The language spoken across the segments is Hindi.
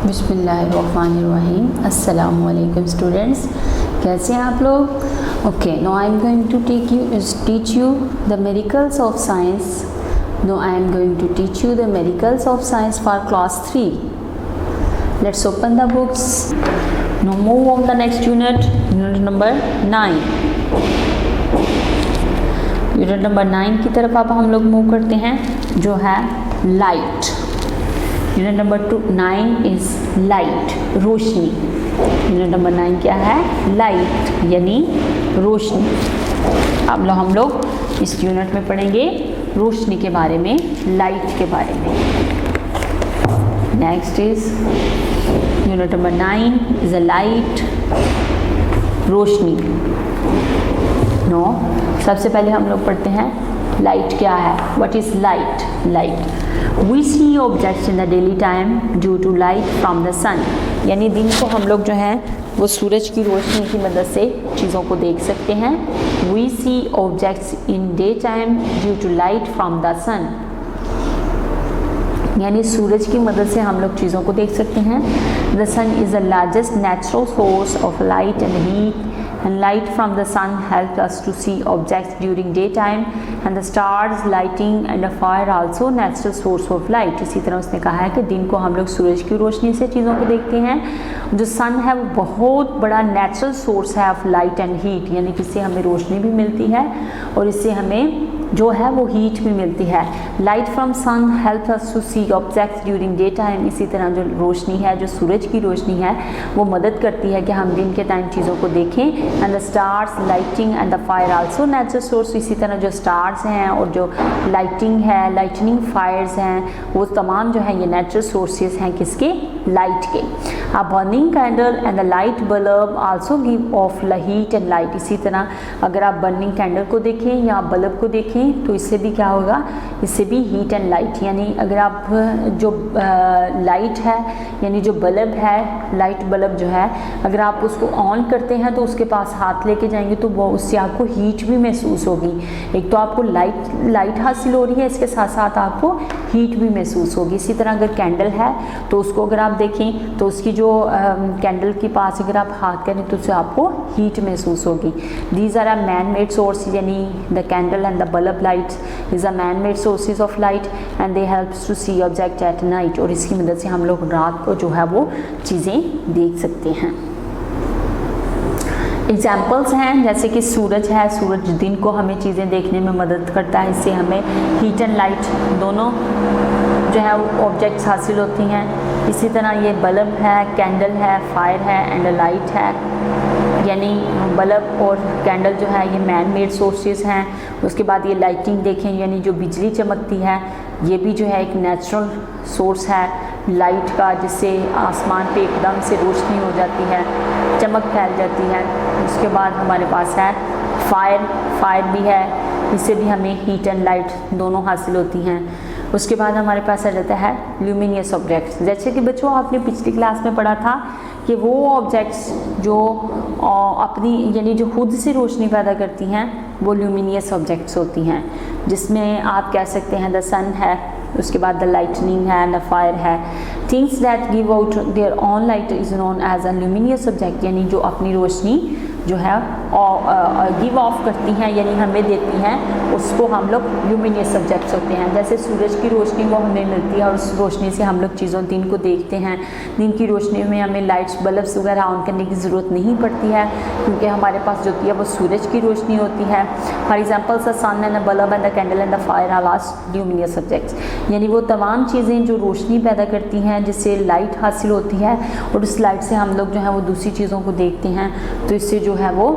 बिस्मिल्लाहिर्रहमानिर्रहीम। अस्सलामु अलैकुम स्टूडेंट्स, कैसे हैं आप लोग? Okay, no I am going to teach you the miracles of science. No I am going to teach you the miracles of science for class 3. Let's open the books. No move on the next unit number 9. Unit number 9 की तरफ अब हम लोग मूव करते हैं, जो है light. Unit number 9 is light, Roshni. Unit number 9 क्या है? लाइट यानी रोशनी. अब हम लोग इस यूनिट में पढ़ेंगे रोशनी के बारे में, लाइट के बारे में. Next is unit number 9 is a light, रोशनी. नो, सबसे पहले हम लोग पढ़ते हैं लाइट क्या है. What is light? Light, We see objects in the daily time due to light from the sun. यानी दिन को हम लोग जो है वो सूरज की रोशनी की मदद से चीज़ों को देख सकते हैं. We see objects in daytime due to light from the sun. यानी सूरज की मदद से हम लोग चीज़ों को देख सकते हैं. The sun is the largest natural source of light and heat. And light from the sun helps us to see objects during daytime, and the stars, lighting and the fire also natural source of light. इसी तरह उसने कहा है कि दिन को हम लोग सूरज की रोशनी से चीज़ों को देखते हैं. जो सन है वो बहुत बड़ा नेचुरल सोर्स है ऑफ लाइट एंड हीट, यानी कि इससे हमें रोशनी भी मिलती है और इससे हमें जो है वो हीट भी मिलती है. Light from sun help us to see objects during day time. इसी तरह जो रोशनी है, जो सूरज की रोशनी है, वो मदद करती है कि हम दिन के टाइम चीज़ों को देखें. And the stars, lighting and the fire also natural source. इसी तरह जो स्टार्स हैं और जो लाइटिंग है, लाइटनिंग फायर्स हैं, वो तमाम जो है ये नेचुरल सोर्सेज हैं किसके? लाइट के. अ burning candle and the light bulb also give of heat and light. इसी तरह अगर आप बर्निंग कैंडल को देखें या बल्ब को देखें तो इससे भी क्या होगा? इससे भी हीट एंड लाइट. यानी अगर आप जो लाइट है यानी जो बल्ब है, लाइट बल्ब जो है, अगर आप उसको ऑन करते हैं तो उसके पास हाथ लेके जाएंगे तो वो उससे आपको हीट भी महसूस होगी. एक तो आपको लाइट हासिल हो रही है, इसके साथ साथ आपको हीट भी महसूस होगी. इसी तरह अगर कैंडल है तो उसको अगर आप देखें तो उसकी जो कैंडल के पास अगर आप हाथ करें तो उससे आपको हीट महसूस होगी. These are a man made source, यानी the candle and the bulb light is a man made sources of light and they helps to see object at night. और इसकी मदद से हम लोग रात को जो है वो चीज़ें देख सकते हैं. एग्जाम्पल्स हैं जैसे कि सूरज है. सूरज दिन को हमें चीज़ें देखने में मदद करता है, इससे हमें हीट एंड लाइट दोनों जो है वो ऑब्जेक्ट्स हासिल होती हैं. इसी तरह ये बल्ब है, कैंडल है, फायर है एंड लाइट है. यानी बल्ब और कैंडल जो है ये मैन मेड सोर्सेज हैं. उसके बाद ये लाइटिंग देखें, यानी जो बिजली चमकती है, ये भी जो है एक नेचुरल सोर्स है लाइट का, जिससे आसमान पे एकदम से रोशनी हो जाती है, चमक फैल जाती है. उसके बाद हमारे पास है फायर भी है, इससे भी हमें हीट एंड लाइट दोनों हासिल होती हैं. उसके बाद हमारे पास आ जाता है ल्यूमिनियस ऑब्जेक्ट्स. जैसे कि बच्चों आपने पिछली क्लास में पढ़ा था कि वो ऑब्जेक्ट्स जो अपनी यानी जो खुद से रोशनी पैदा करती हैं वो ल्यूमिनियस ऑब्जेक्ट्स होती हैं, जिसमें आप कह सकते हैं द सन है, उसके बाद द लाइटनिंग है, द फायर है. Things that give out their own light is known as a luminous object. यानी जो अपनी रोशनी जो है गिव ऑफ करती हैं यानी हमें देती हैं, उसको हम लोग ल्यूमिनियस ऑब्जेक्ट्स होते हैं. जैसे सूरज की रोशनी वो हमें मिलती है और उस रोशनी से हम लोग चीज़ों दिन को देखते हैं. दिन की रोशनी में हमें लाइट्स बल्ब्स वगैरह ऑन करने की ज़रूरत नहीं पड़ती है, क्योंकि हमारे पास जो होती है वो सूरज की रोशनी होती है. For example the sun and the bulb and the candle and the fire are all luminous objects. यानी वो तमाम चीज़ें जो रोशनी पैदा करती हैं, जिससे लाइट हासिल होती है और उस लाइट से हम लोग जो है वो दूसरी चीज़ों को देखते हैं, तो इससे जो है वो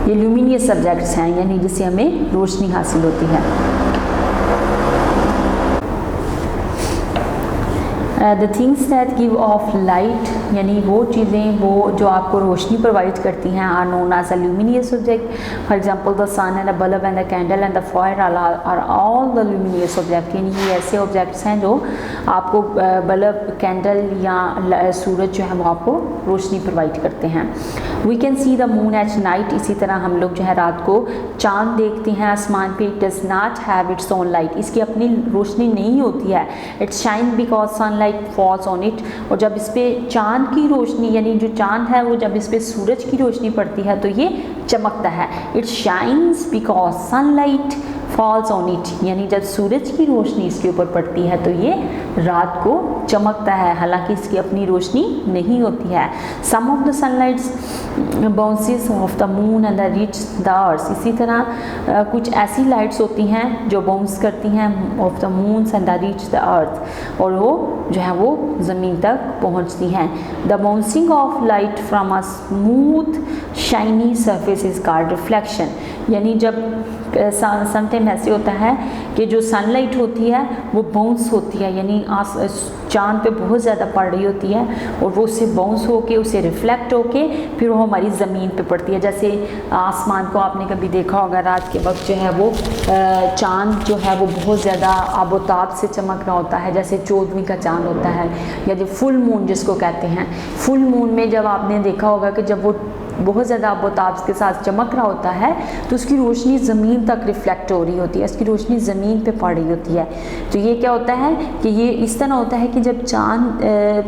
ये ल्यूमिनियस ऑब्जेक्ट्स हैं, यानी जिससे हमें रोशनी हासिल होती है. The things that give of light, यानी वो चीज़ें वो जो आपको रोशनी प्रोवाइड करती हैं, are known as a luminous object. For example the sun and the bulb and the candle and the fire are all the luminous object. यानी ये ऐसे ऑब्जेक्ट्स हैं जो आपको बल्ब, कैंडल या सूरज जो है वो आपको रोशनी प्रोवाइड करते हैं. We can see the moon at night, इसी तरह हम लोग जो है रात को चांद देखते हैं आसमान पे। It does not have its own light, इसकी अपनी रोशनी नहीं होती है। It shine because sunlight falls on it, और जब इस पर चांद की रोशनी यानी जो चांद है वो जब इस पर सूरज की रोशनी पड़ती है तो ये चमकता है। It shines because sunlight falls on it, यानी जब सूरज की रोशनी इसके ऊपर पड़ती है तो ये रात को चमकता है, हालांकि इसकी अपनी रोशनी नहीं होती है। Some of the sunlights bounces off the moon and the reach the earth, इसी तरह कुछ ऐसी लाइट्स होती हैं जो बाउंस करती हैं of the moon and the reach the earth, और वो जो है वो ज़मीन तक पहुंचती हैं। The bouncing off light from a smooth shiny surface is called reflection, यानी जब समटाइम ऐसे होता है कि जो सनलाइट होती है वो बाउंस होती है, यानी चांद पे बहुत ज़्यादा पड़ रही होती है और वो उससे बाउंस होके उसे रिफ्लेक्ट होके फिर वो हमारी ज़मीन पे पड़ती है। जैसे आसमान को आपने कभी देखा होगा, रात के वक्त जो है वो चांद जो है वो बहुत ज़्यादा आबोताब से चमक रहा होता है, जैसे 14वीं का चांद होता है या जो फुल मून जिसको कहते हैं। फुल मून में जब आपने देखा होगा कि जब वो बहुत ज़्यादा आबोताब के साथ चमक रहा होता है तो उसकी रोशनी ज़मीन तक रिफ्लेक्ट हो रही होती है, उसकी रोशनी ज़मीन पे पड़ रही होती है। तो ये क्या होता है कि ये इस तरह होता है कि जब चांद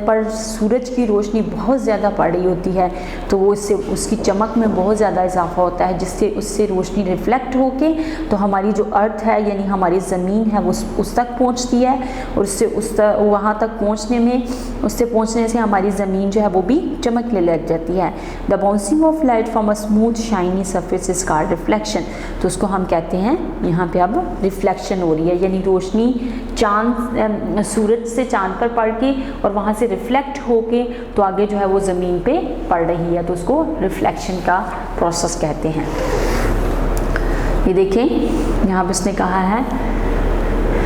पर सूरज की रोशनी बहुत ज़्यादा पड़ रही होती है तो वो इससे उसकी चमक में बहुत ज़्यादा इजाफा होता है, जिससे उससे रोशनी रिफ्लेक्ट होके तो हमारी जो अर्थ है यानी हमारी ज़मीन है वो उस तक पहुँचती है, और उससे वहाँ तक पहुँचने से हमारी ज़मीन जो है वो भी चमकने लग जाती है। The bouncing off light from a smooth shiny surface is called reflection, तो उसको हम कहते हैं यहाँ पे अब रिफ्लेक्शन हो रही है, यानी रोशनी चांद सूरज से चांद पर पड़ के और वहाँ से रिफ्लेक्ट होके तो आगे जो है वो ज़मीन पे पड़ रही है, तो उसको रिफ्लेक्शन का प्रोसेस कहते हैं। ये देखें यहाँ पर उसने कहा है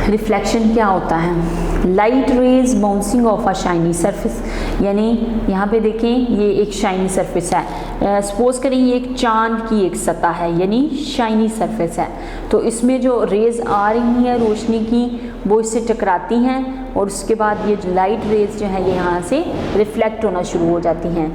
रिफ्लेक्शन क्या होता है। Light rays bouncing off a shiny surface, यानी यहाँ पे देखें ये एक शाइनी सरफेस है, सपोज करें ये एक चांद की एक सतह है यानी शाइनी सरफेस है, तो इसमें जो रेज आ रही है रोशनी की वो इससे टकराती हैं और उसके बाद ये लाइट रेज जो है ये यहाँ से रिफ्लेक्ट होना शुरू हो जाती हैं,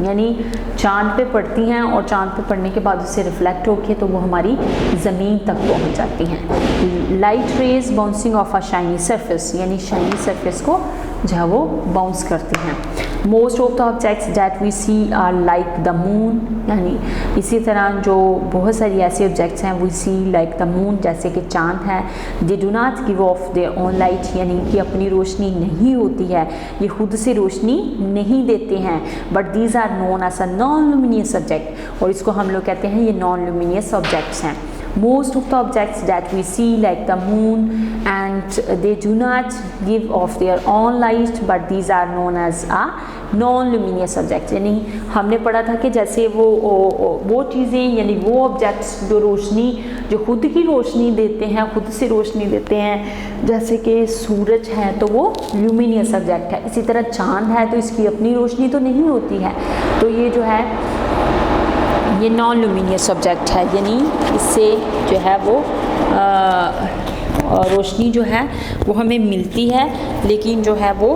यानी चांद पे पड़ती हैं और चांद पे पड़ने के बाद उससे रिफ्लेक्ट होके तो वो हमारी ज़मीन तक पहुंच जाती हैं। Light rays bouncing off a shiny surface, यानी शाइनी सरफेस को जो है वो बाउंस करती हैं। Most of the objects that we see are like the moon, यानी इसी तरह जो बहुत सारी ऐसे ऑब्जेक्ट्स हैं we see like the moon, जैसे कि चांद है। They do not give off their own light, यानी कि अपनी रोशनी नहीं होती है, ये खुद से रोशनी नहीं देते हैं, but these are known as a non luminous object, और इसको हम लोग कहते हैं ये नॉन लुमिनियस ऑब्जेक्ट्स हैं। Most of the objects that we see like the moon and they do not give off their own light but these are known as a non-luminous objects, यानी हमने पढ़ा था कि जैसे वो चीज़ें यानी वो ऑब्जेक्ट्स जो रोशनी जो खुद की रोशनी देते हैं, खुद से रोशनी देते हैं, जैसे कि सूरज है तो वो ल्यूमिनियस ऑब्जेक्ट है, इसी तरह चांद है तो इसकी अपनी रोशनी तो नहीं होती है, तो ये जो है ये नॉन लुमिनियस ऑब्जेक्ट है, यानी इससे जो है वो रोशनी जो है वो हमें मिलती है लेकिन जो है वो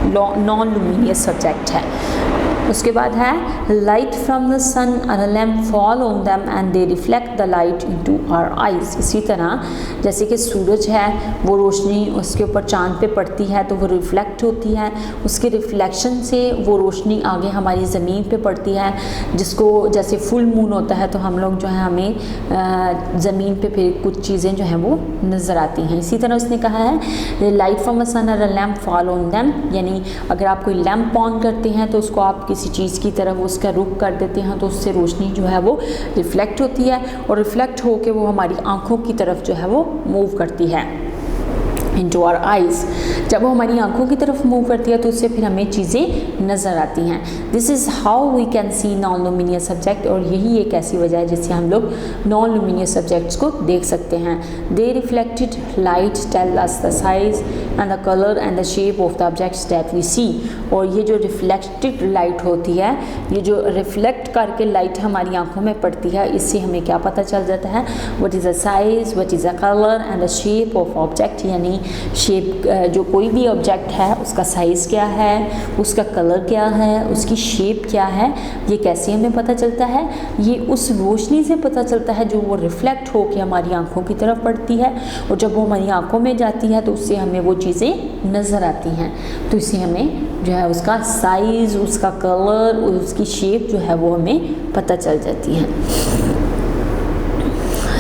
नॉन लुमिनियस ऑब्जेक्ट है। उसके बाद है light from the sun and a lamp fall on them and they reflect the light into our eyes, इसी तरह जैसे कि सूरज है वो रोशनी उसके ऊपर चांद पे पड़ती है तो वो रिफ्लेक्ट होती है, उसके रिफ्लेक्शन से वो रोशनी आगे हमारी ज़मीन पे पड़ती है, जिसको जैसे फुल मून होता है तो हम लोग जो है हमें ज़मीन पे फिर कुछ चीज़ें जो हैं वो नज़र आती हैं। इसी तरह उसने कहा है light from a sun and a lamp fall on them, यानी अगर आप कोई लैम्प ऑन करते हैं तो उसको आप किसी चीज़ की तरफ उसका रुख कर देते हैं तो उससे रोशनी जो है वो रिफ्लेक्ट होती है और रिफ्लेक्ट होके वो हमारी आँखों की तरफ जो है वो मूव करती है into our eyes। जब वो हमारी आंखों की तरफ मूव करती है तो उससे फिर हमें चीज़ें नज़र आती हैं। This is how we can see non luminous object, और यही एक ऐसी वजह है जिससे हम लोग नॉन लुमिनियस ऑब्जेक्ट्स को देख सकते हैं। They reflected light tell us the size and the colour and the shape of the objects that we see. और ये जो रिफ्लेक्टेड लाइट होती है, ये जो रिफ्लेक्ट करके लाइट हमारी आंखों में पड़ती है, इससे हमें क्या पता चल जाता है, what is the size, what is the colour and the shape of object. यानी शेप, जो कोई भी ऑब्जेक्ट है उसका साइज़ क्या है, उसका कलर क्या है, उसकी शेप क्या है, ये कैसे हमें पता चलता है, ये उस रोशनी से पता चलता है जो वो रिफ्लेक्ट होकर हमारी आंखों की तरफ पड़ती है, और जब वो हमारी आंखों में जाती है तो उससे हमें वो चीज़ें नज़र आती हैं। तो इससे हमें जो है उसका साइज़, उसका कलर और उसकी शेप जो है वो हमें पता चल जाती है।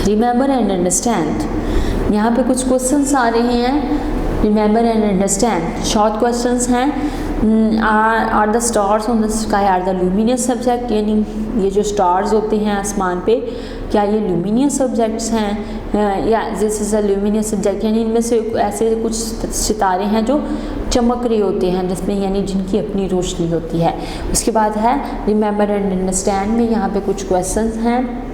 रिमेंबर एंड अंडरस्टैंड, यहाँ पे कुछ क्वेश्चंस आ रहे हैं। Remember and understand short questions हैं। Are the stars on the sky are the luminous subject, यानी ये जो स्टार्स होते हैं आसमान पे, क्या ये ल्यूमिनियस सब्जेक्ट्स हैं, या this is a luminous subject, यानी इनमें से ऐसे कुछ सितारे हैं जो चमक रहे होते हैं, जिसमें यानी जिनकी अपनी रोशनी होती है। उसके बाद है रिमेंबर एंड अंडरस्टैंड में यहाँ पे कुछ क्वेश्चंस हैं,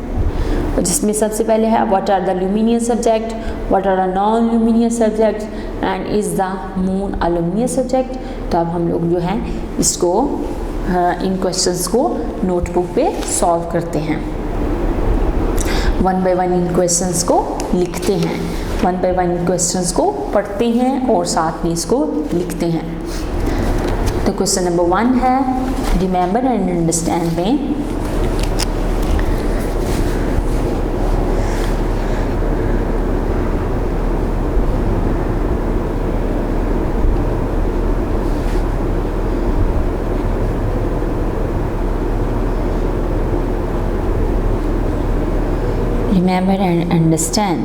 जिसमें सबसे पहले है what are the luminous subject, what are the non luminous subject and is the moon a luminous subject. तो अब हम लोग जो है इसको इन क्वेश्चंस को नोटबुक पे सॉल्व करते हैं। वन बाय वन इन क्वेश्चंस को लिखते हैं, वन बाय वन इन क्वेश्चंस को पढ़ते हैं और साथ में इसको लिखते हैं। तो क्वेश्चन नंबर 1 है रिमेंबर एंड अंडरस्टैंड में रिमेंबर एंड अंडरस्टैंड,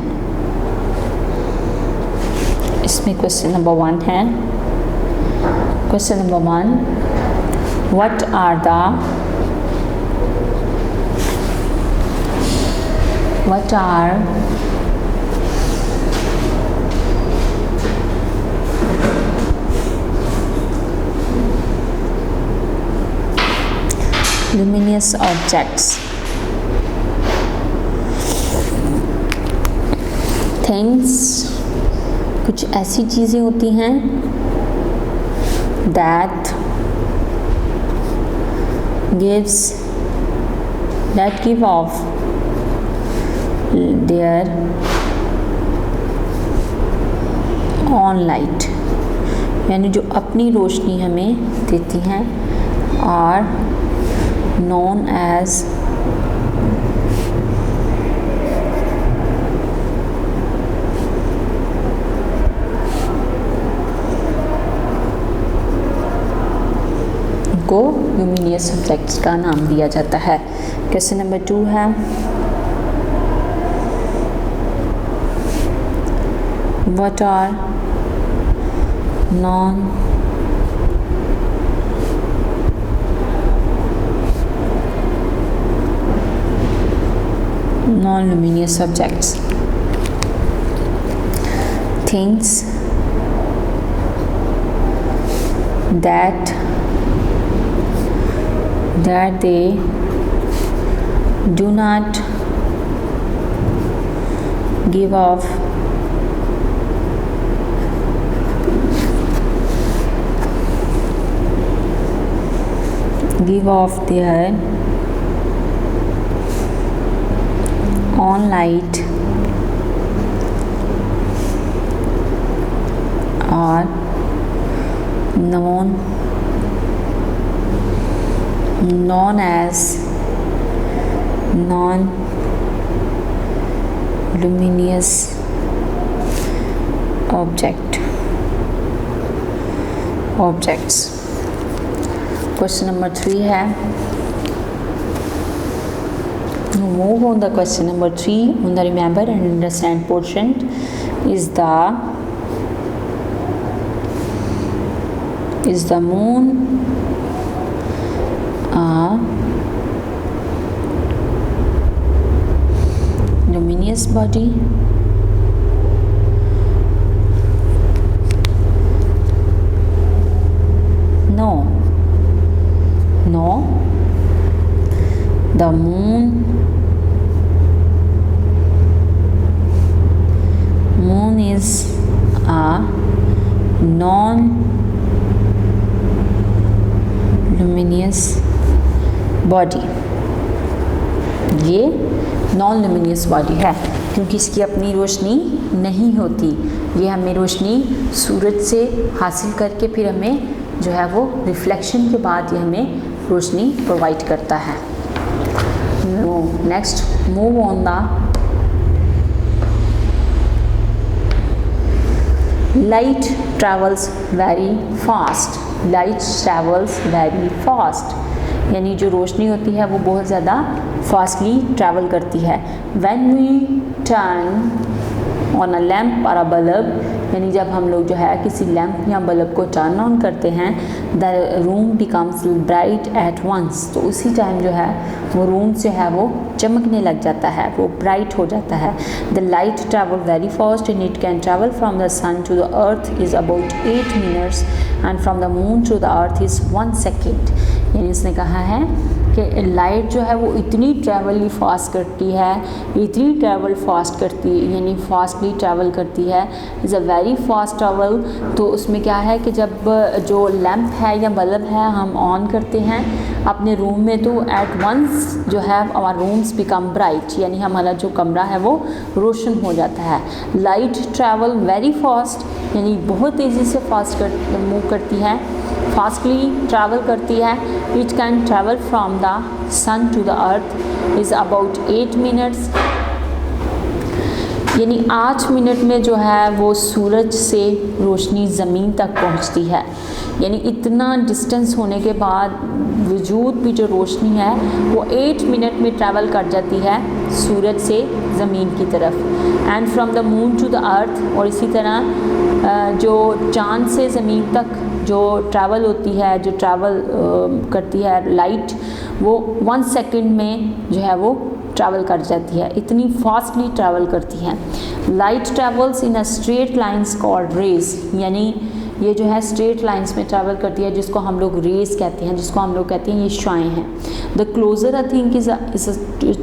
इसमें क्वेश्चन नंबर 1 है। Question number 1, what are luminous objects? Things, कुछ ऐसी चीज़ें होती हैं that give off their own light, यानी जो अपनी रोशनी हमें देती हैं, are known as को ल्यूमिनियस सब्जेक्ट्स का नाम दिया जाता है। क्वेश्चन नंबर 2 है what are non luminous subjects? Things that they do not give off their own light are known as non-luminous objects. Question number 3 है, move on the question number 3 on the remember and understand portion is the moon a luminous body? No, the moon is a luminous body, ये नॉन लुमिनियस बॉडी है क्योंकि इसकी अपनी रोशनी नहीं होती, ये हमें रोशनी सूरज से हासिल करके फिर हमें जो है वो रिफ्लेक्शन के बाद ये हमें रोशनी प्रोवाइड करता है। Next move on the light travels very fast, light travels very fast, यानी जो रोशनी होती है वो बहुत ज़्यादा फास्टली ट्रैवल करती है। When we turn on a lamp और अ बल्ब, यानी जब हम लोग जो है किसी लैम्प या बल्ब को टर्न ऑन करते हैं, the room becomes bright at once, तो उसी टाइम जो है वो रूम जो है वो चमकने लग जाता है, वो ब्राइट हो जाता है। The light travel very fast and it can travel from the sun to the earth is about 8 minutes and from the moon to the earth is 1 second, यानी इसने कहा है कि लाइट जो है वो इतनी ट्रैवल फास्ट करती है, इतनी ट्रैवल फास्ट करती है, यानी फास्टली ट्रैवल करती है, is a very fast travel. तो उसमें क्या है कि जब जो लैम्प है या बल्ब है हम ऑन करते हैं अपने रूम में, तो एट वंस जो है आवर रूम्स बिकम ब्राइट, यानी हमारा जो कमरा है वो रोशन हो जाता है। लाइट ट्रैवल वेरी फास्ट, यानी बहुत तेज़ी से फास्ट मूव करती है, फास्टली ट्रैवल करती है। It can travel from the sun to the earth is about 8 minutes, यानी 8 मिनट में जो है वो सूरज से रोशनी ज़मीन तक पहुंचती है, यानी इतना डिस्टेंस होने के बाद वजूद भी जो रोशनी है वो 8 मिनट में ट्रैवल कर जाती है सूरज से ज़मीन की तरफ। And from the moon to the earth, और इसी तरह जो चाँद से ज़मीन तक जो ट्रैवल होती है, जो ट्रैवल करती है लाइट, वो 1 सेकेंड में जो है वो ट्रैवल कर जाती है, इतनी फास्टली ट्रैवल करती है। Light travels in a straight lines called rays, यानी ये जो है स्ट्रेट लाइंस में ट्रैवल करती है, जिसको हम लोग रेज कहते हैं, जिसको हम लोग कहते हैं ये शुआएं हैं। The closer a thing is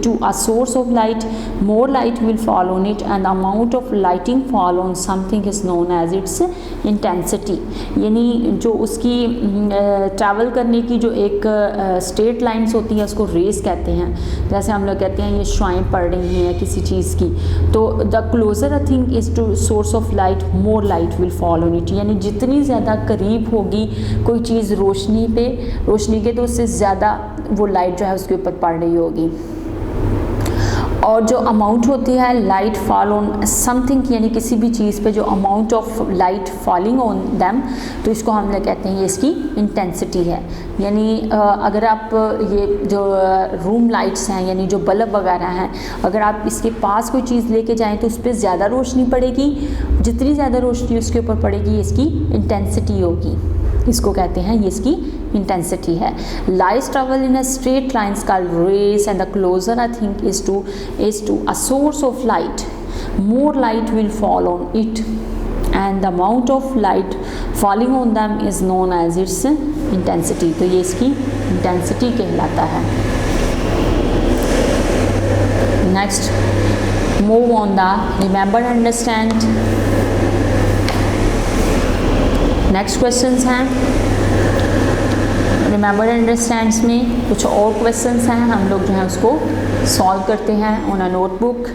to a source of light, more light will fall on it and the amount of lighting fall on something is known as its intensity, यानी जो उसकी ट्रैवल करने की जो एक स्ट्रेट लाइन्स होती है उसको रेज कहते हैं। जैसे हम लोग कहते हैं ये शुआएं पड़ रही हैं किसी चीज़ की, तो the closer a thing is to source of light more light will fall on it, यानी जितनी ज़्यादा करीब होगी कोई चीज़ रोशनी के तो उससे ज़्यादा वो लाइट जो है उसके ऊपर पड़ रही होगी। और जो अमाउंट होती है लाइट फॉल ऑन समथिंग, यानी किसी भी चीज़ पे जो amount of light falling on them, तो इसको हम लोग कहते हैं ये इसकी इंटेंसिटी है। यानी अगर आप ये जो रूम लाइट्स हैं यानी जो बल्ब वगैरह हैं, अगर आप इसके पास कोई चीज़ लेके जाएं तो उस पर ज़्यादा रोशनी पड़ेगी, जितनी ज़्यादा रोशनी उसके ऊपर पड़ेगी इसकी इंटेंसिटी होगी, इसको कहते हैं ये इसकी इंटेंसिटी है। Lights travel in a straight lines called rays and the closer I think is to a source of light more light will fall on it and the amount of light falling on them is known as its intensity, तो ये इसकी इंटेंसिटी कहलाता है। Next move on the remember understand. Next questions हैं रिमेंबर अंडरस्टैंड्स में, कुछ और क्वेश्चंस हैं हम लोग जो है उसको सॉल्व करते हैं on a notebook.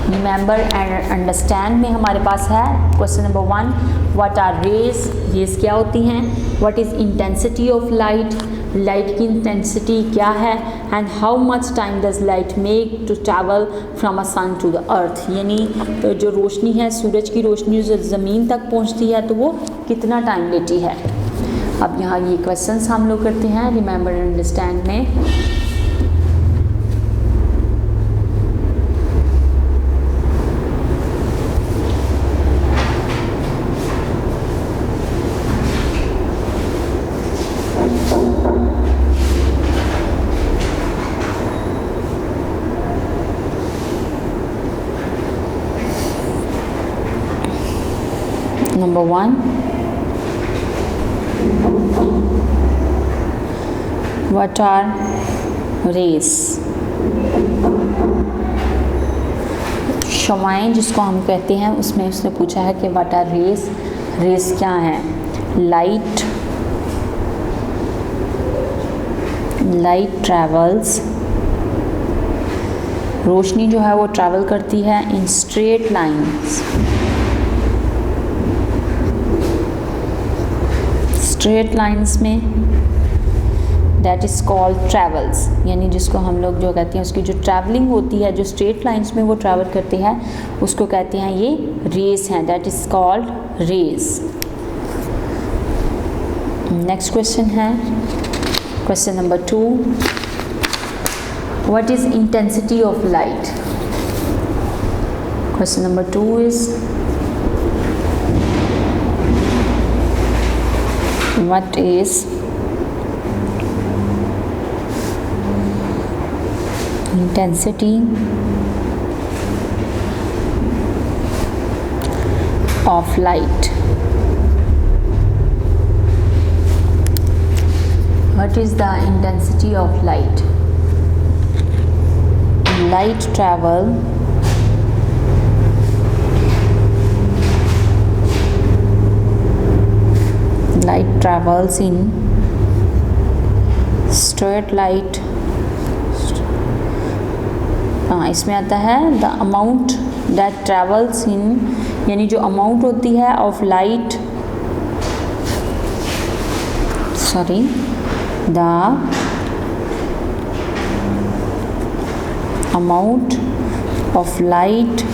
Remember and understand में हमारे पास है question number 1, what are rays, rays क्या होती हैं, what is intensity of light, light की इंटेंसिटी क्या है, and how much time does light make to travel from a sun to the earth, यानी जो रोशनी है सूरज की रोशनी जो ज़मीन तक पहुंचती है तो वो कितना टाइम लेती है। अब यहाँ ये क्वेश्चंस हम लोग करते हैं रिमेंबर एंड अंडरस्टैंड में। Number 1, what are rays? शमाएं जिसको हम कहते हैं, उसमें उसने पूछा है कि what are rays, रेस क्या है। लाइट लाइट ट्रैवल्स, रोशनी जो है वो ट्रैवल करती है in straight lines, straight lines में, दैट इज़ कॉल्ड ट्रैवल्स, यानी जिसको हम लोग जो कहते हैं उसकी जो ट्रैवलिंग होती है, जो स्ट्रेट लाइंस में वो ट्रैवल करती है, उसको कहते हैं ये रेस हैं, that is called rays. Next question है question number 2, what is intensity of light? Question number 2 is what is intensity of light? What is the intensity of light? Light travels in straight light, इसमें आता है the amount that travels in, यानी जो अमाउंट होती है of light, the amount of light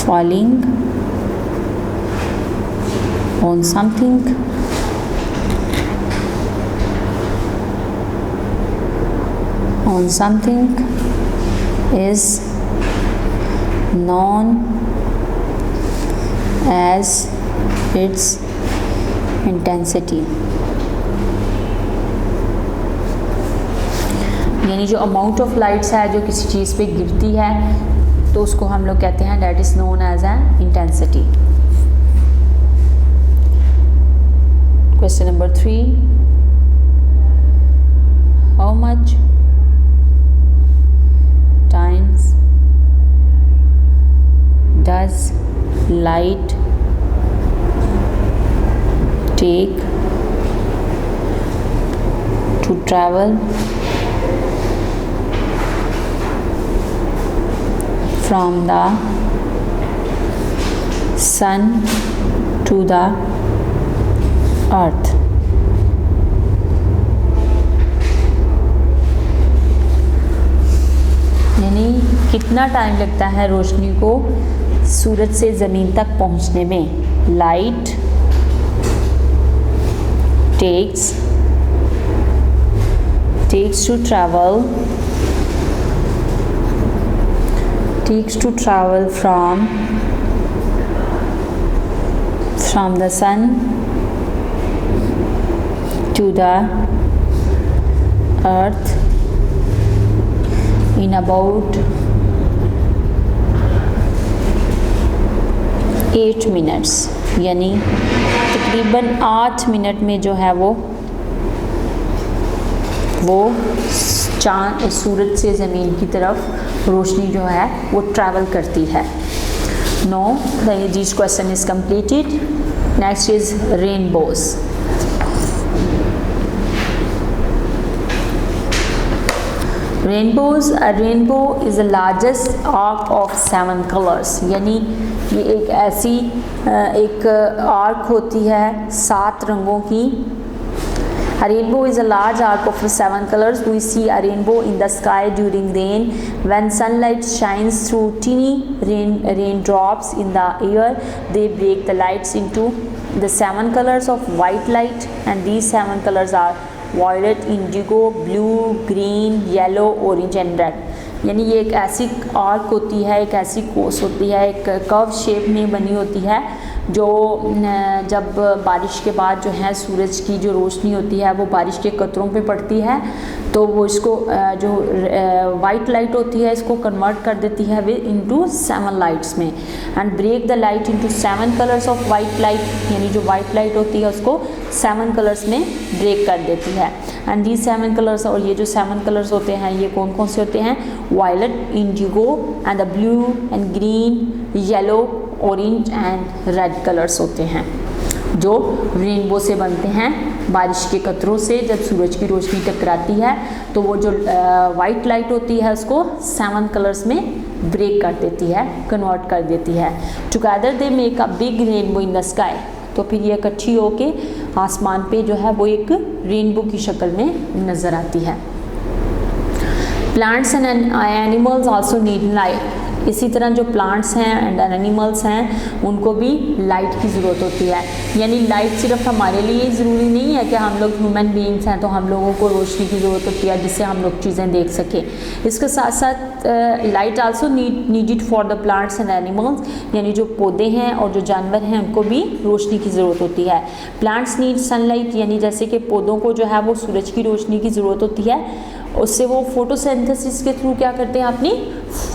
falling on something is known as its intensity, यानी जो अमाउंट ऑफ लाइट्स है जो किसी चीज़ पे गिरती है तो उसको हम लोग कहते हैं that is known as an intensity. Question number 3, how much times does light take to travel from the sun to the अर्थ? यानी कितना टाइम लगता है रोशनी को सूरज से ज़मीन तक पहुंचने में? Light takes to travel from the sun to the earth in about 8 minutes, यानी तकरीबन 8 मिनट में जो है वो चाँद सूरज से ज़मीन की तरफ रोशनी जो है वो ट्रैवल करती है। No, this question is completed. Next is rainbows. A rainbow is the largest arc of 7 colors, यानी ये एक ऐसी एक आर्क होती है 7 रंगों की। A rainbow is a large arc of 7 colors. We see a rainbow in the sky during rain. When sunlight shines through teeny raindrops in the air, they break the lights into the 7 colors of white light, and these 7 colors are violet, indigo, blue, green, yellow, orange and red. यानी ये एक ऐसी आर्क होती है, एक ऐसी कोस होती है, एक कर्व शेप में बनी होती है जो जब बारिश के बाद जो है सूरज की जो रोशनी होती है वो बारिश के कतरों पे पड़ती है तो वो इसको जो वाइट लाइट होती है इसको कन्वर्ट कर देती है इनटू 7 लाइट्स में, and break the light into 7 colours of white light, यानी जो वाइट लाइट होती है उसको 7 कलर्स में ब्रेक कर देती है। एंड दी 7 कलर्स, और ये जो 7 कलर्स होते हैं ये कौन कौन से होते हैं? Violet, indigo and the blue and green, yellow, orange and red colours होते हैं जो रेनबो से बनते हैं। बारिश के कतरों से जब सूरज की रोशनी टकराती है तो वो जो वाइट लाइट होती है उसको 7 कलर्स में ब्रेक कर देती है, कन्वर्ट कर देती है। Together they make a big rainbow in the sky, तो फिर ये इकट्ठी होके आसमान पे जो है वो एक रेनबो की शक्ल में नज़र आती है। Plants and animals also need light, इसी तरह जो प्लांट्स हैं एंड एनिमल्स हैं उनको भी लाइट की ज़रूरत होती है। यानी लाइट सिर्फ हमारे लिए ज़रूरी नहीं है कि हम लोग ह्यूमन बीइंग्स हैं तो हम लोगों को रोशनी की ज़रूरत होती है जिससे हम लोग चीज़ें देख सकें। इसके साथ साथ light also needed for the plants and animals, यानी जो पौधे हैं और जो जानवर हैं उनको भी रोशनी की ज़रूरत होती है। प्लांट्स नीड सनलाइट, यानी जैसे कि पौधों को जो है वो सूरज की रोशनी की ज़रूरत होती है, उससे वो फोटोसिंथेसिस के थ्रू क्या करते हैं, अपनी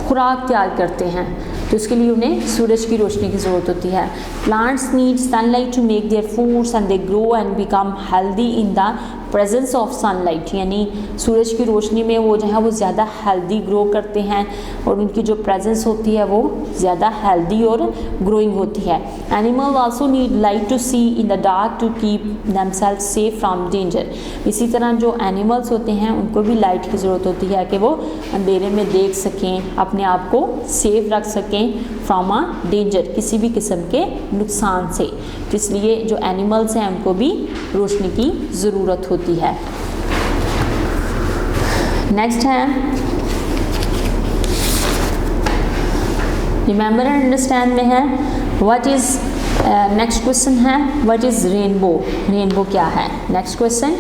खुराक तैयार करते हैं, तो इसके लिए उन्हें सूरज की रोशनी की ज़रूरत होती है। Plants need sunlight to make their foods and they grow and become healthy in the presence of sunlight, यानी सूरज की रोशनी में वो जो है वो ज़्यादा हेल्दी ग्रो करते हैं और उनकी जो प्रेजेंस होती है वो ज़्यादा हेल्दी और ग्रोइंग होती है। Animal also need light to see in the dark to keep themselves safe from danger, इसी तरह जो एनिमल्स होते हैं उनको भी लाइट की ज़रूरत होती है कि वो अंधेरे में देख सकें, अपने आप को सेफ रख सकें फ्रॉम अ डेंजर, किसी भी किस्म के नुकसान से। तो इसलिए जो एनिमल्स हैं उनको भी रोशनी की ज़रूरत होती है। नेक्स्ट है रिमेंबर एंड अंडरस्टैंड में है व्हाट इज़, नेक्स्ट क्वेश्चन है व्हाट इज़ रेनबो, रेनबो क्या है। Next question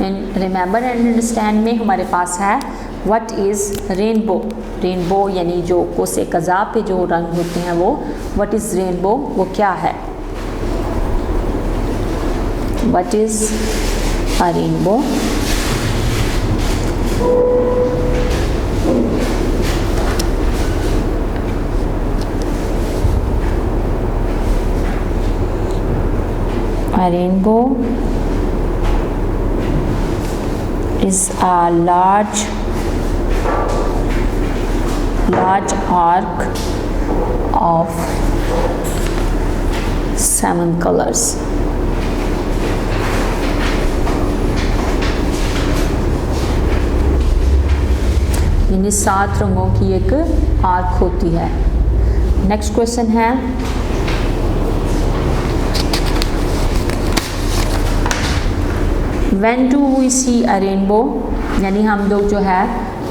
in remember and understand में हमारे पास है व्हाट इज़ रेनबो, रेनबो यानी जो कोसे कज़ा पे जो रंग होते हैं वो व्हाट इज़ रेनबो, वो क्या है। What is a rainbow, a rainbow is a large arc of 7 colors, यानी 7 रंगों की एक आर्क होती है। Next question is when do we see a rainbow, यानी हम लोग जो है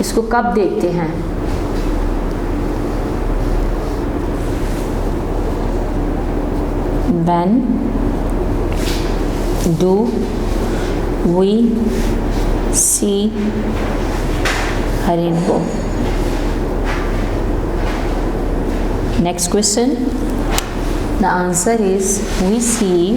इसको कब देखते हैं। When do we see rainbow. Next question, the answer is we see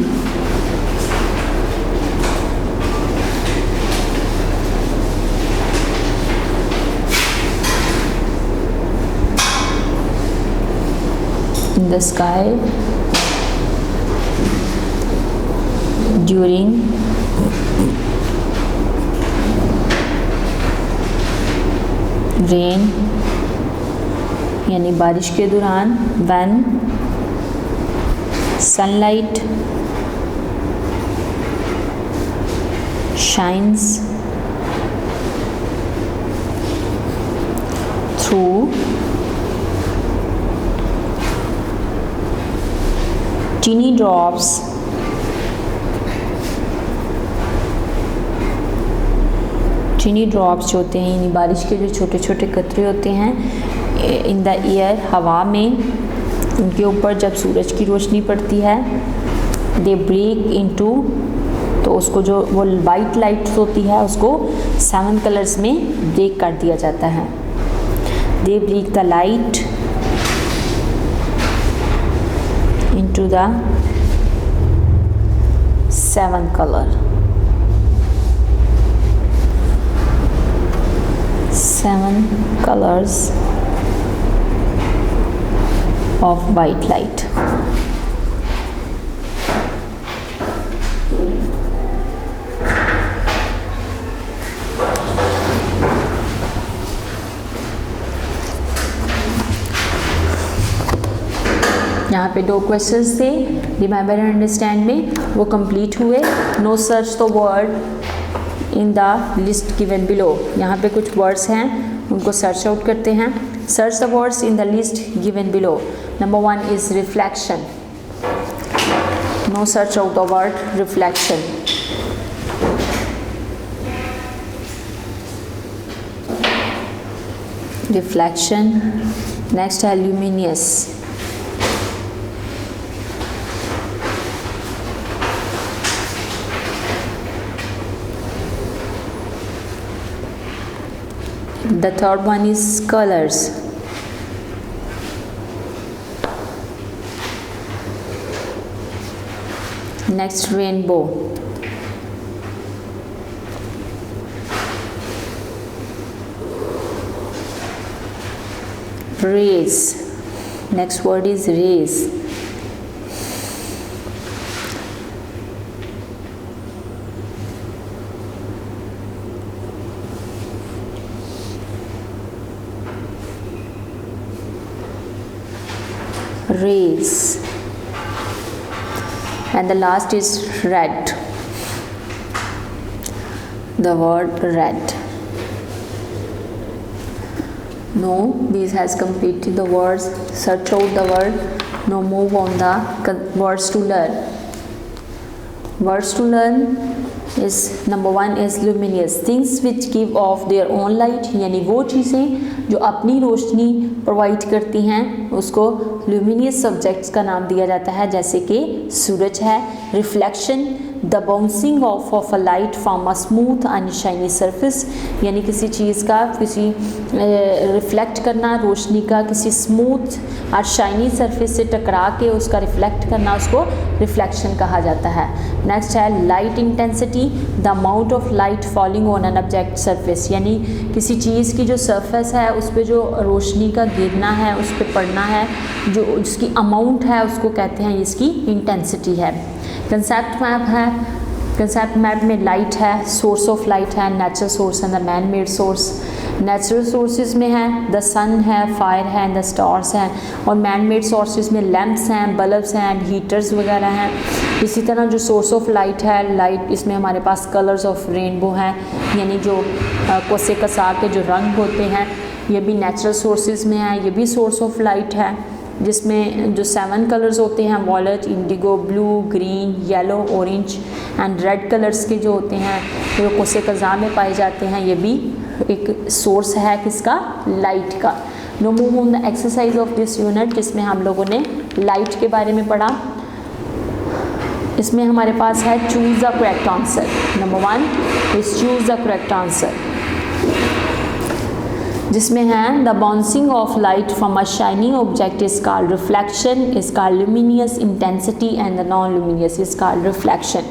in the sky during rain, यानी बारिश के दौरान। When sunlight shines through tiny drops tiny drops जो होते हैं यानी बारिश के जो छोटे छोटे कतरे होते हैं इन द एयर, हवा में, उनके ऊपर जब सूरज की रोशनी पड़ती है दे ब्रेक इनटू, तो उसको जो वो वाइट लाइट होती है उसको 7 कलर्स में ब्रेक कर दिया जाता है। They break the light into the 7 colour, 7 colors of white light. यहाँ पे 2 क्वेश्चंस थे। रिमेंबर एंड अंडरस्टैंड में वो कंप्लीट हुए। Know search the word in the list given below. यहाँ पे कुछ वर्ड्स हैं, उनको सर्च आउट करते हैं। Search the words in the list given below. Number 1 is reflection. Know search out the word reflection. Reflection. Next है luminous. The third one is colors. Next, rainbow. Rays. Next word is rays. Rays. And the last is red. The word red. No, these has completed the words. Search out the word. Now move on the words to learn. Words to learn is number 1 is luminous. Things which give off their own light, यानी वो चीज़ें जो अपनी रोशनी प्रोवाइड करती हैं उसको luminous subjects का नाम दिया जाता है, जैसे कि सूरज है। Reflection, the bouncing off a light from a smooth and shiny surface, यानी किसी चीज़ का किसी रिफ्लेक्ट करना, रोशनी का किसी स्मूथ और शाइनी सरफेस से टकरा के उसका रिफ्लेक्ट करना, उसको रिफ्लेक्शन कहा जाता है। नेक्स्ट है light intensity, the amount of light falling on an object surface, यानी किसी चीज़ की जो सरफेस है उस पर जो रोशनी का गिरना है, उस पर पड़ना है, जो उसकी अमाउंट है उसको कहते हैं, इसकी इंटेंसिटी है। कंसेप्ट मैप है। कंसेप्ट मैप में लाइट है, सोर्स ऑफ लाइट है, natural source and the man made source. Natural sources में है द सन है, फायर है एंड द स्टार्स हैं, और मैन मेड सोर्सेज में लैंप्स हैं, बल्ब्स हैं एंड हीटर्स वगैरह हैं। इसी तरह जो सोर्स ऑफ लाइट है, लाइट इसमें हमारे पास कलर्स ऑफ रेनबो हैं, यानी जो कोसे कसा के जो रंग होते हैं, ये भी नेचुरल सोर्सेज में है, ये भी सोर्स ऑफ लाइट है, जिसमें जो 7 कलर्स होते हैं violet, indigo, blue, green, yellow, orange and red colours के जो होते हैं जो कोसे कज़ा में पाए जाते हैं, ये भी एक सोर्स है किसका, लाइट का। No move on the exercise of this unit, जिसमें हम लोगों ने लाइट के बारे में पढ़ा। इसमें हमारे पास है choose the correct answer. Number 1 is choose the correct answer, जिसमें है the bouncing off light from a shining object is called reflection, is called luminous intensity and the non luminous is called reflection.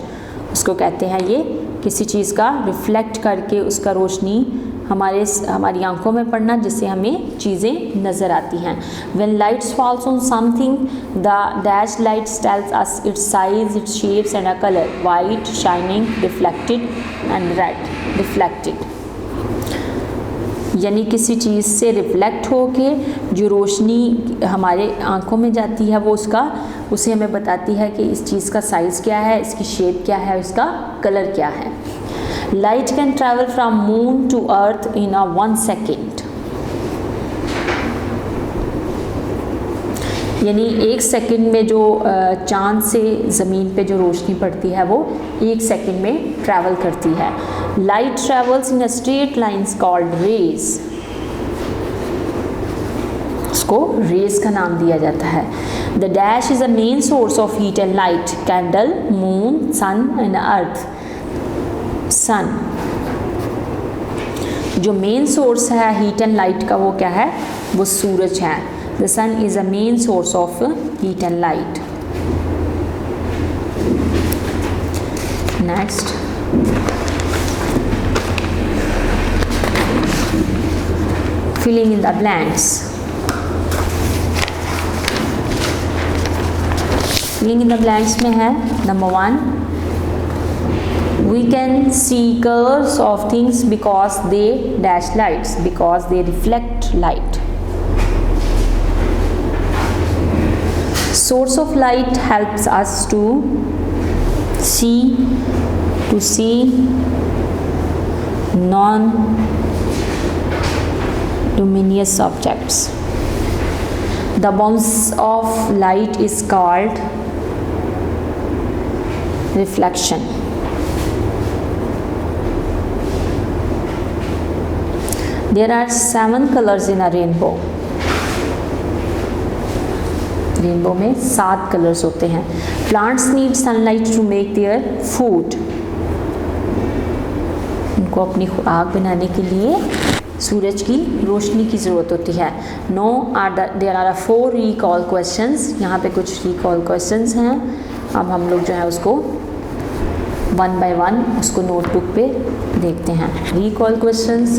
उसको कहते हैं ये किसी चीज़ का रिफ्लेक्ट करके उसका रोशनी हमारी आंखों में पड़ना, जिससे हमें चीज़ें नज़र आती हैं। When lights falls on something the dash lights tells us it's size, it's shapes and a colour, white, shining, reflected and red, reflected. यानी किसी चीज़ से रिफ्लेक्ट होके जो रोशनी हमारे आंखों में जाती है वो उसे हमें बताती है कि इस चीज़ का साइज़ क्या है, इसकी शेप क्या है, इसका कलर क्या है। Light can travel from moon to earth in a 1 second, यानी 1 सेकेंड में जो चाँद से ज़मीन पे जो रोशनी पड़ती है वो 1 सेकेंड में ट्रैवल करती है। Light travels in a straight lines called rays, उसको रेज का नाम दिया जाता है। The dash is a main source of heat and light, candle, moon, sun and earth. Sun जो मेन सोर्स है हीट एंड लाइट का वो क्या है, वो सूरज है। The sun is a main source of heat and light. Next, filling in the blanks. Filling in the blanks में है number 1, we can see colors of things because they dash lights, because they reflect light. source of light helps us to see non-luminous objects. The bounce of light is called reflection. There are 7 colors in a rainbow. Rainbow में 7 कलर्स होते हैं. Plants need sunlight to make their food. उनको अपनी खुराक बनाने के लिए सूरज की रोशनी की ज़रूरत होती है. There are 4 recall questions. यहाँ पे कुछ रिकॉल क्वेश्चंस हैं. अब हम लोग जो है उसको 1 बाय 1 उसको नोटबुक पे देखते हैं. Recall questions.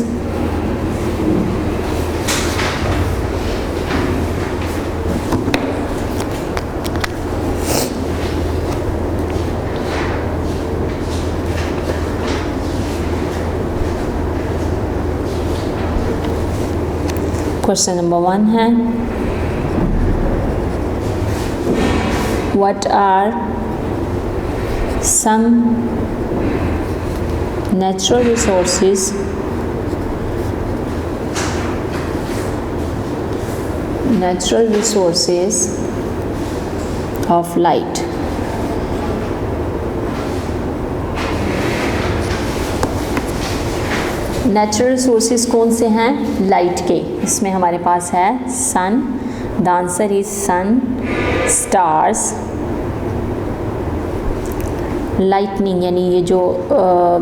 क्वेश्चन नंबर 1 है, what are some natural resources of light. Natural resources कौन से हैं? लाइट के. इसमें हमारे पास है sun. The answer is sun, stars, lightning यानी ये जो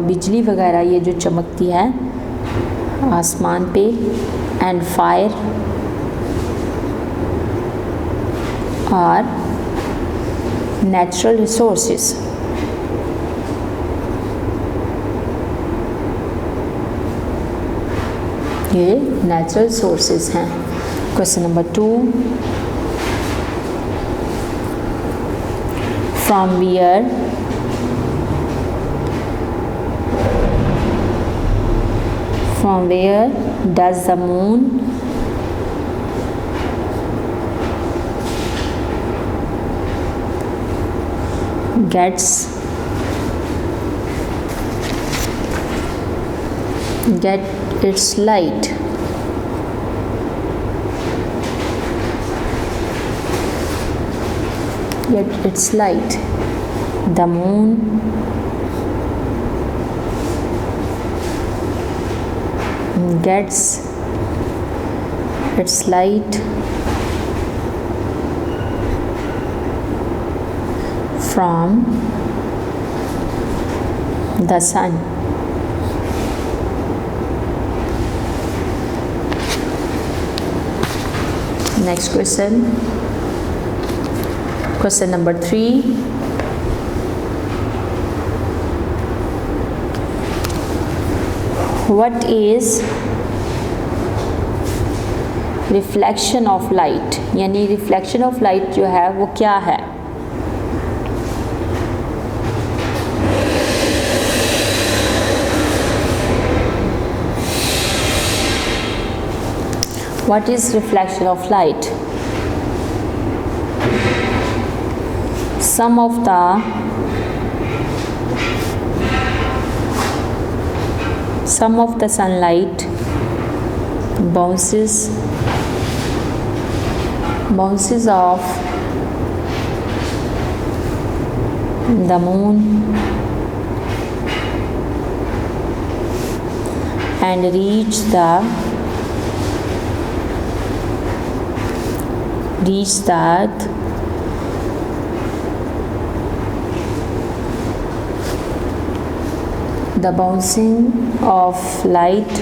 बिजली वगैरह ये जो चमकती है आसमान पे, एंड फायर और नेचुरल रिसोर्सेज. ये नेचुरल सोर्सेज हैं. Question number 2, from where does the moon get its light? The moon gets its light from the sun. Next question. Question number 3. What is reflection of light? यानी reflection of light जो है वो क्या है? What is reflection of light? Some of the sunlight bounces off the moon and reach the earth. The bouncing of light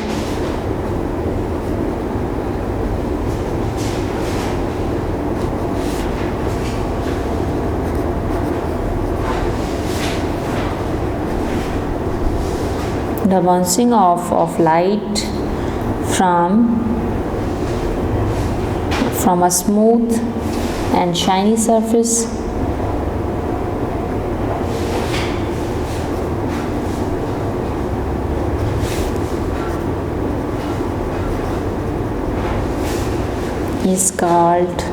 of light from a smooth and shiny surface is called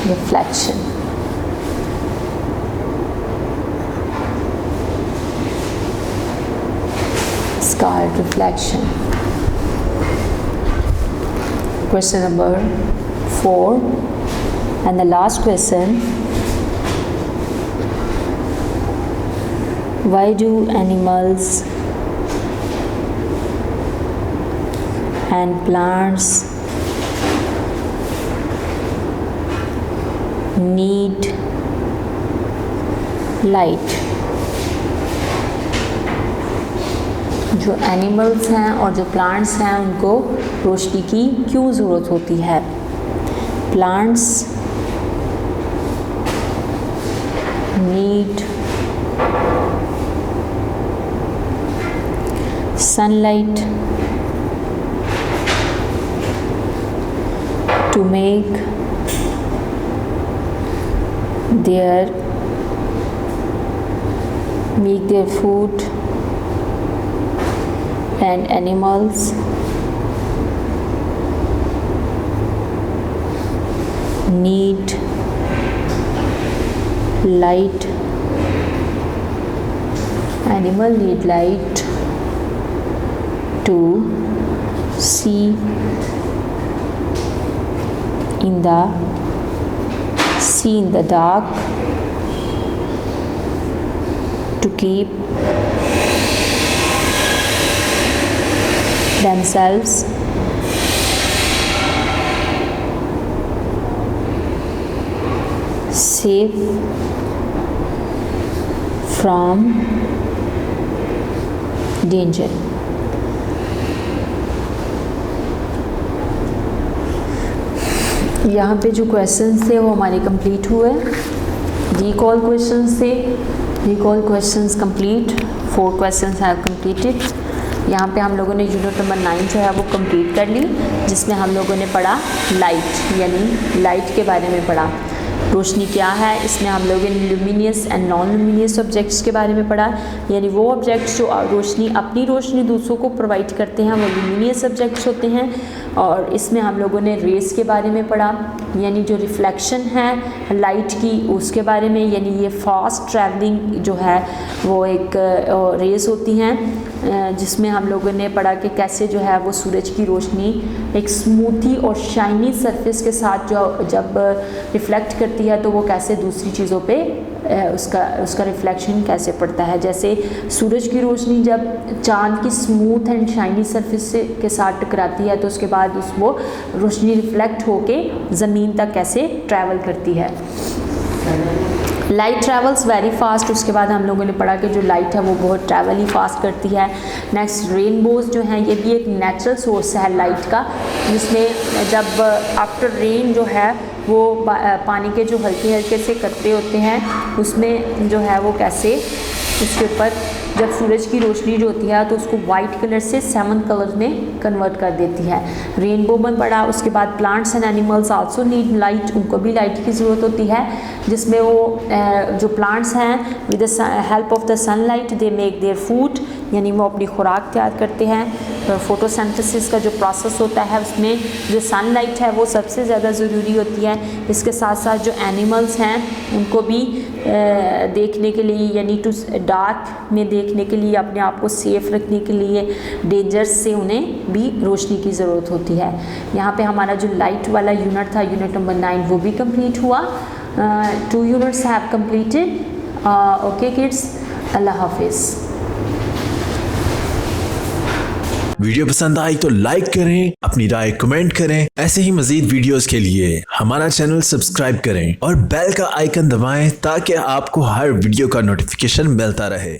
reflection. It's called reflection. Question number 4 and the last question. Why do animals and plants need light? जो एनिमल्स हैं और जो प्लांट्स हैं उनको रोशनी की क्यों ज़रूरत होती है? Plants need sunlight to make their food, and animals need light. Animal need light to see in the dark, to keep themselves safe from danger. यहाँ पे जो क्वेश्चंस थे वो हमारे कंप्लीट हुए। रिकॉल क्वेश्चंस थे, recall questions complete, 4 questions have completed. यहाँ पे हम लोगों ने यूनिट नंबर 9 जो है वो कंप्लीट कर ली, जिसमें हम लोगों ने पढ़ा लाइट, यानी लाइट के बारे में पढ़ा। रोशनी क्या है, इसमें हम लोगों ने luminous and non luminous objects के बारे में पढ़ा, यानी वो ऑब्जेक्ट्स जो अपनी रोशनी दूसरों को प्रोवाइड करते हैं वो ल्यूमिनियस ऑब्जेक्ट्स होते हैं। और इसमें हम लोगों ने रेस के बारे में पढ़ा, यानी जो रिफ्लेक्शन है लाइट की उसके बारे में, यानी ये फास्ट ट्रैवलिंग जो है वो एक रेस होती हैं, जिसमें हम लोगों ने पढ़ा कि कैसे जो है वो सूरज की रोशनी एक स्मूथी और शाइनी सरफेस के साथ जब रिफ्लेक्ट करती है तो वो कैसे दूसरी चीज़ों पे उसका रिफ्लेक्शन कैसे पड़ता है। जैसे सूरज की रोशनी जब चांद की स्मूथ एंड शाइनी सरफेस के साथ टकराती है तो उसके बाद वो रोशनी रिफ्लेक्ट होके ज़मीन तक कैसे ट्रैवल करती है। लाइट ट्रैवल्स वेरी फास्ट, उसके बाद हम लोगों ने पढ़ा कि जो लाइट है वो बहुत ट्रैवल ही फास्ट करती है। नेक्स्ट रेनबोज जो हैं ये भी एक नेचुरल सोर्स है लाइट का, जिसमें जब आफ्टर रेन जो है वो पानी के जो हल्के हल्के से कतरे होते हैं उसमें जो है वो कैसे उसके ऊपर जब सूरज की रोशनी जो होती है तो उसको वाइट कलर से 7 कलर में कन्वर्ट कर देती है। रेनबो में पड़ा। उसके बाद plants and animals also need light, उनको भी लाइट की ज़रूरत होती है, जिसमें वो जो प्लांट्स हैं with the help of the sunlight they make their food, यानी वो अपनी खुराक तैयार करते हैं। फोटोसिंथेसिस का जो प्रोसेस होता है उसमें जो सनलाइट है वो सबसे ज़्यादा ज़रूरी होती है। इसके साथ साथ जो एनिमल्स हैं उनको भी देखने के लिए, यानी टू डार्क में देखने के लिए, अपने आप को सेफ़ रखने के लिए, डेंजर्स से उन्हें भी रोशनी की ज़रूरत होती है। यहाँ पे हमारा जो लाइट वाला यूनिट था, यूनिट नंबर 9, वो भी कंप्लीट हुआ। 2 units have completed. Okay kids, अल्लाह हाफिज़। वीडियो पसंद आई तो लाइक करें, अपनी राय कमेंट करें। ऐसे ही मजीद वीडियोस के लिए हमारा चैनल सब्सक्राइब करें और बेल का आइकन दबाएं ताकि आपको हर वीडियो का नोटिफिकेशन मिलता रहे।